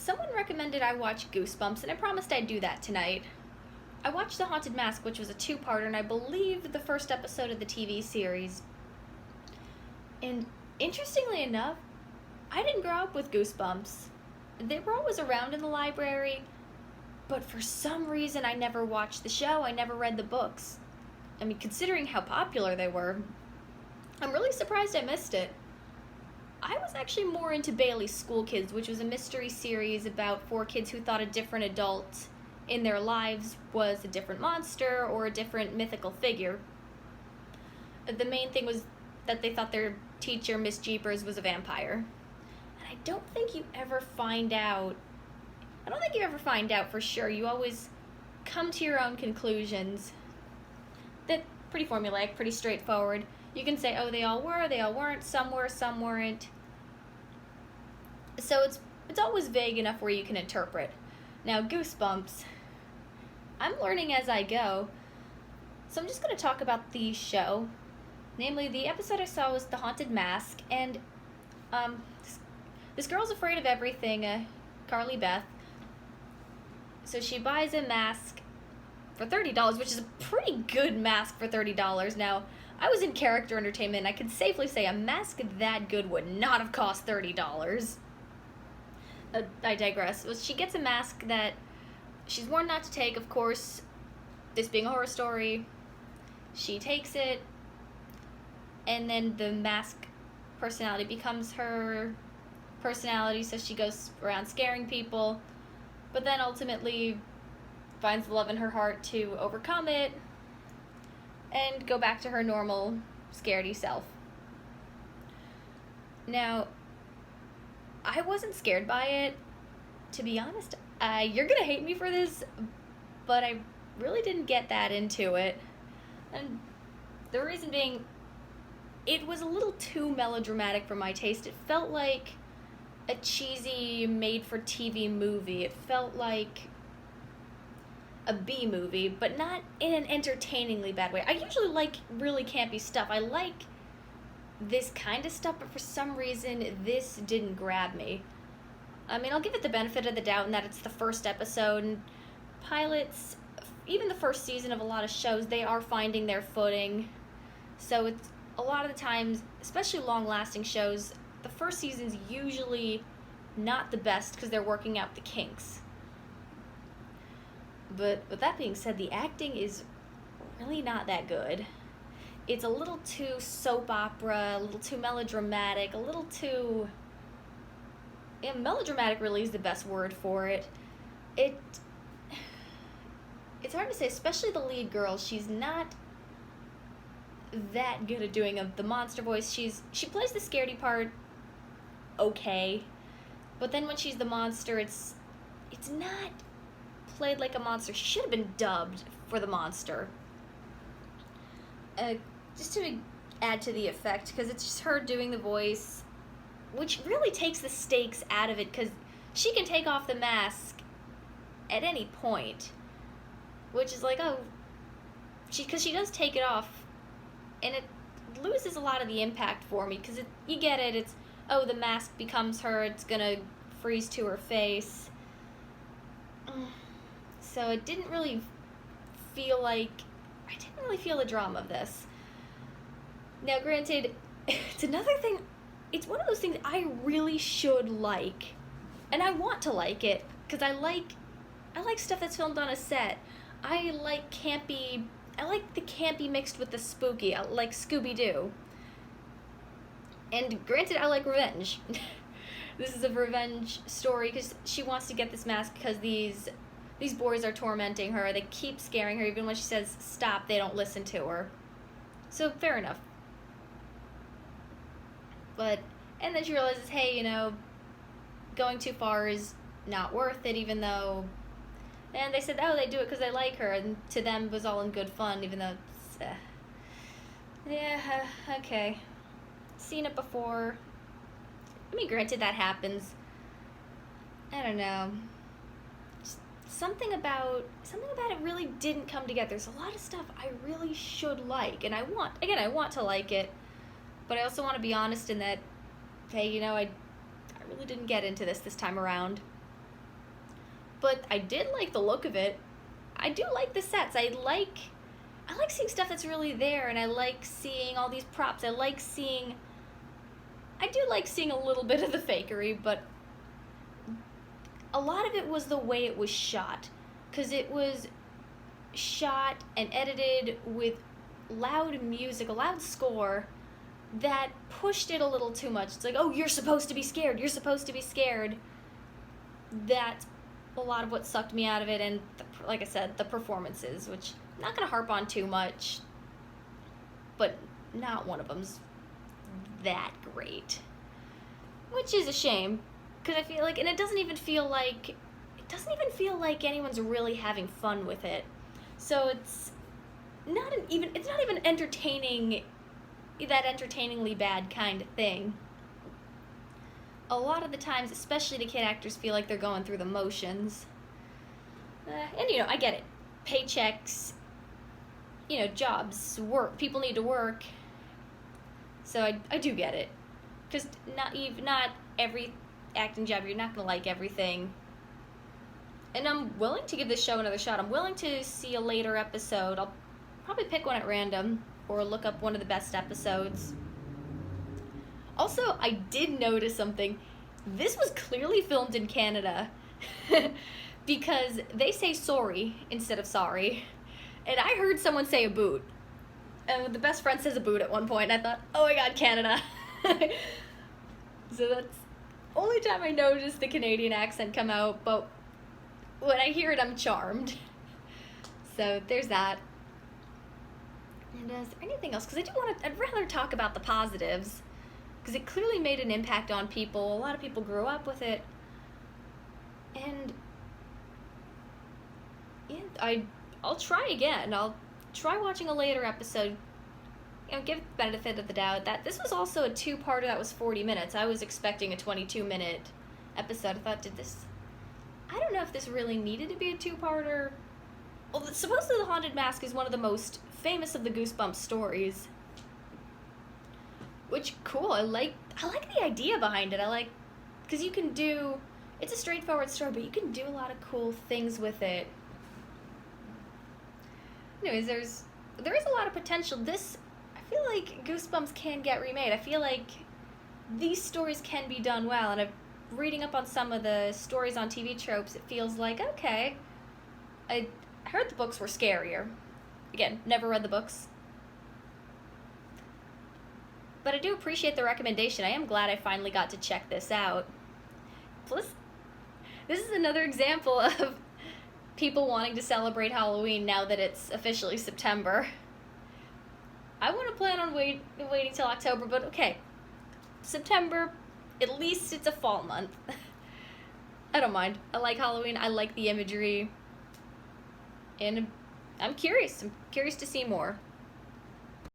Someone recommended I watch Goosebumps, and I promised I'd do that tonight. I watched The Haunted Mask, which was a two-parter, and I believe the first episode of the TV series. And interestingly enough, I didn't grow up with Goosebumps. They were always around in the library, but for some reason I never watched the show, I never read the books. I mean, considering how popular they were, I'm really surprised I missed it. I was actually more into Bailey's School Kids, which was a mystery series about four kids who thought a different adult in their lives was a different monster or a different mythical figure. The main thing was that they thought their teacher, Miss Jeepers, was a vampire. And I don't think you ever find out for sure. You always come to your own conclusions. That's pretty formulaic, pretty straightforward. You can say, oh, they all were, they all weren't, some were, some weren't. So it's always vague enough where you can interpret. Now, Goosebumps, I'm learning as I go, so I'm just going to talk about the show. Namely, the episode I saw was The Haunted Mask, and this girl's afraid of everything, Carly Beth. So she buys a mask for $30, which is a pretty good mask for $30. Now, I was in character entertainment, and I can safely say a mask that good would not have cost $30. I digress. Well, she gets a mask that she's warned not to take, of course, this being a horror story. She takes it, and then the mask personality becomes her personality, so she goes around scaring people, but then ultimately finds the love in her heart to overcome it and go back to her normal, scaredy self. Now, I wasn't scared by it, to be honest. You're gonna hate me for this, but I really didn't get that into it. And the reason being, it was a little too melodramatic for my taste. It felt like a cheesy, made-for-TV movie. It felt like a B movie, but not in an entertainingly bad way. I usually like really campy stuff. I like this kind of stuff, but for some reason, this didn't grab me. I mean, I'll give it the benefit of the doubt in that it's the first episode, and pilots, even the first season of a lot of shows, they are finding their footing. So it's a lot of the times, especially long-lasting shows, the first season's usually not the best because they're working out the kinks. But with that being said, the acting is really not that good. It's a little too soap opera, a little too melodramatic, a little too... Yeah, melodramatic really is the best word for it. It's hard to say, especially the lead girl. She's not that good at doing the monster voice. She plays the scaredy part okay, but then when she's the monster, it's not played like a monster. She should have been dubbed for the monster. Just to add to the effect, because it's just her doing the voice, which really takes the stakes out of it, because she can take off the mask at any point, which is like, oh, because she does take it off, and it loses a lot of the impact for me, because you get it, it's, oh, the mask becomes her, it's gonna freeze to her face. So it didn't really feel the drama of this. Now, granted, it's another thing, it's one of those things I really should like, and I want to like it, because I like stuff that's filmed on a set. I like the campy mixed with the spooky. I like Scooby-Doo. And granted, I like revenge. This is a revenge story, because she wants to get this mask because these boys are tormenting her. They keep scaring her. Even when she says stop, they don't listen to her. So, fair enough. And then she realizes, hey, going too far is not worth it, even though... And they said, oh, they do it because they like her, and to them it was all in good fun, even though it's... okay. Seen it before. I mean, granted, that happens. I don't know. Something about it really didn't come together. There's a lot of stuff I really should like, and I want to like it, but I also want to be honest in that, hey, I really didn't get into this time around. but I did like the look of it. I do like the sets. I like seeing stuff that's really there, and I like seeing all these props. I do like seeing a little bit of the fakery, but a lot of it was the way it was shot, because it was shot and edited with loud music, a loud score that pushed it a little too much. It's like, oh, you're supposed to be scared. You're supposed to be scared. That's a lot of what sucked me out of it, and like I said, the performances, which I'm not going to harp on too much, but not one of them's that great, which is a shame, because I feel like, and it doesn't even feel like anyone's really having fun with it. So it's not even entertaining, that entertainingly bad kind of thing. A lot of the times, especially the kid actors, feel like they're going through the motions. And, you know, I get it. Paychecks, you know, jobs, work, people need to work. So I do get it. Because not every acting job, you're not going to like everything. And I'm willing to give this show another shot. I'm willing to see a later episode. I'll probably pick one at random or look up one of the best episodes. Also, I did notice something. This was clearly filmed in Canada because they say sorry instead of sorry. And I heard someone say a boot. And the best friend says a boot at one point, and I thought, oh my god, Canada. So that's the only time I noticed the Canadian accent come out, but when I hear it, I'm charmed. So there's that. And is there anything else? Because I'd rather talk about the positives, because it clearly made an impact on people. A lot of people grew up with it. And yeah, I'll try again. I'll try watching a later episode. You know, give the benefit of the doubt that this was also a two-parter that was 40 minutes. I was expecting a 22-minute episode. I thought, I don't know if this really needed to be a two-parter. Well, supposedly The Haunted Mask is one of the most famous of the Goosebumps stories. Which, cool, I like the idea behind it. Because you can do, it's a straightforward story, but you can do a lot of cool things with it. Anyways, there is a lot of potential. I feel like Goosebumps can get remade. I feel like these stories can be done well, and reading up on some of the stories on TV tropes, it feels like, okay, I heard the books were scarier. Again, never read the books. But I do appreciate the recommendation. I am glad I finally got to check this out. Plus, this is another example of people wanting to celebrate Halloween now that it's officially September. I want to plan on waiting till October, but okay. September, at least it's a fall month. I don't mind. I like Halloween. I like the imagery. And I'm curious. I'm curious to see more.